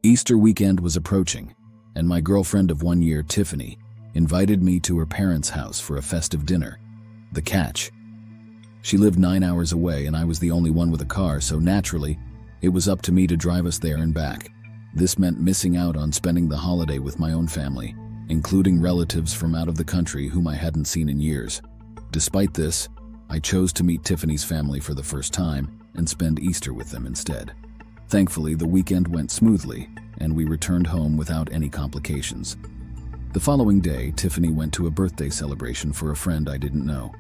Easter weekend was approaching, and my girlfriend of 1 year, Tiffany, invited me to her parents' house for a festive dinner. The catch: she lived 9 hours away and I was the only one with a car, so naturally, it was up to me to drive us there and back. This meant missing out on spending the holiday with my own family, including relatives from out of the country whom I hadn't seen in years. Despite this, I chose to meet Tiffany's family for the first time and spend Easter with them instead. Thankfully, the weekend went smoothly, and we returned home without any complications. The following day, Tiffany went to a birthday celebration for a friend I didn't know.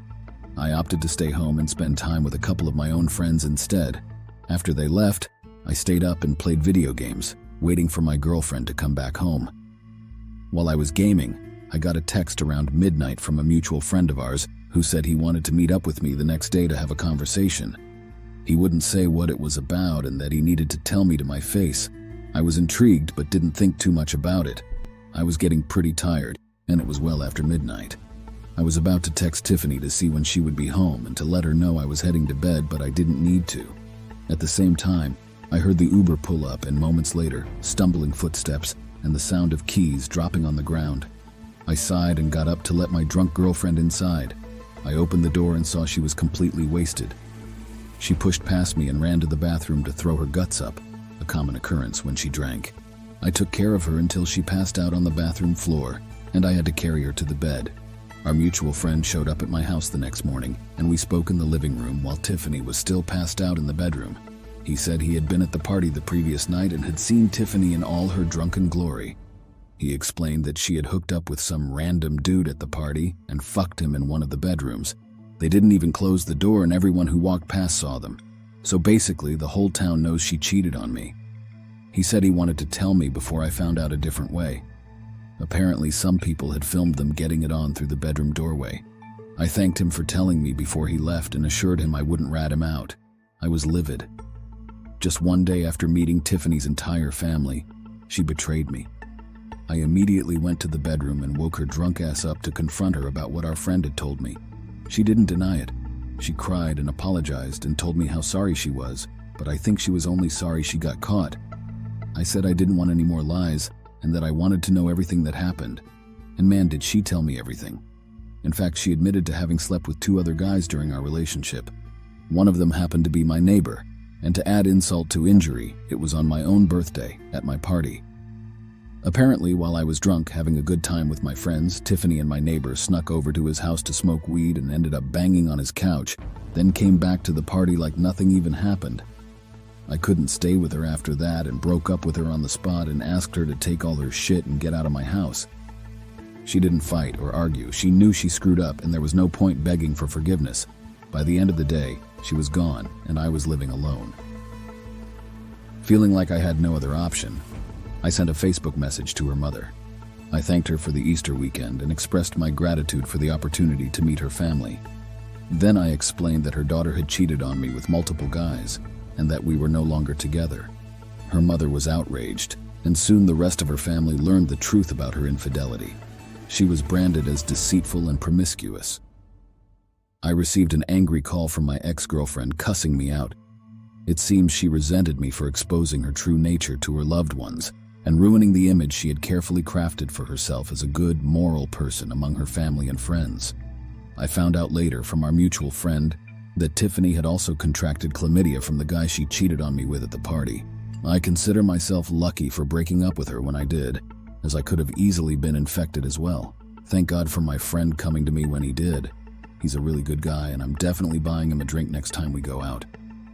I opted to stay home and spend time with a couple of my own friends instead. After they left, I stayed up and played video games, waiting for my girlfriend to come back home. While I was gaming, I got a text around midnight from a mutual friend of ours who said he wanted to meet up with me the next day to have a conversation. He wouldn't say what it was about and that he needed to tell me to my face. I was intrigued but didn't think too much about it. I was getting pretty tired, and it was well after midnight. I was about to text Tiffany to see when she would be home and to let her know I was heading to bed, but I didn't need to. At the same time, I heard the Uber pull up, and moments later, stumbling footsteps and the sound of keys dropping on the ground. I sighed and got up to let my drunk girlfriend inside. I opened the door and saw she was completely wasted. She pushed past me and ran to the bathroom to throw her guts up, a common occurrence when she drank. I took care of her until she passed out on the bathroom floor, and I had to carry her to the bed. Our mutual friend showed up at my house the next morning, and we spoke in the living room while Tiffany was still passed out in the bedroom. He said he had been at the party the previous night and had seen Tiffany in all her drunken glory. He explained that she had hooked up with some random dude at the party and fucked him in one of the bedrooms. They didn't even close the door and everyone who walked past saw them. So basically, the whole town knows she cheated on me. He said he wanted to tell me before I found out a different way. Apparently, some people had filmed them getting it on through the bedroom doorway. I thanked him for telling me before he left and assured him I wouldn't rat him out. I was livid. Just one day after meeting Tiffany's entire family, she betrayed me. I immediately went to the bedroom and woke her drunk ass up to confront her about what our friend had told me. She didn't deny it. She cried and apologized and told me how sorry she was, but I think she was only sorry she got caught. I said I didn't want any more lies and that I wanted to know everything that happened. And man, did she tell me everything. In fact, she admitted to having slept with 2 other guys during our relationship. One of them happened to be my neighbor, and to add insult to injury, it was on my own birthday, at my party. Apparently, while I was drunk having a good time with my friends, Tiffany and my neighbor snuck over to his house to smoke weed and ended up banging on his couch, then came back to the party like nothing even happened. I couldn't stay with her after that and broke up with her on the spot and asked her to take all her shit and get out of my house. She didn't fight or argue. She knew she screwed up and there was no point begging for forgiveness. By the end of the day, she was gone and I was living alone. Feeling like I had no other option, I sent a Facebook message to her mother. I thanked her for the Easter weekend and expressed my gratitude for the opportunity to meet her family. Then I explained that her daughter had cheated on me with multiple guys and that we were no longer together. Her mother was outraged, and soon the rest of her family learned the truth about her infidelity. She was branded as deceitful and promiscuous. I received an angry call from my ex-girlfriend cussing me out. It seems she resented me for exposing her true nature to her loved ones and ruining the image she had carefully crafted for herself as a good, moral person among her family and friends. I found out later from our mutual friend that Tiffany had also contracted chlamydia from the guy she cheated on me with at the party. I consider myself lucky for breaking up with her when I did, as I could have easily been infected as well. Thank God for my friend coming to me when he did. He's a really good guy, and I'm definitely buying him a drink next time we go out.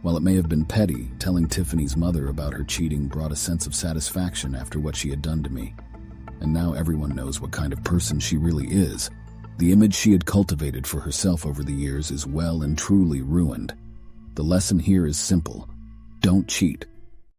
While it may have been petty, telling Tiffany's mother about her cheating brought a sense of satisfaction after what she had done to me. And now everyone knows what kind of person she really is. The image she had cultivated for herself over the years is well and truly ruined. The lesson here is simple. Don't cheat.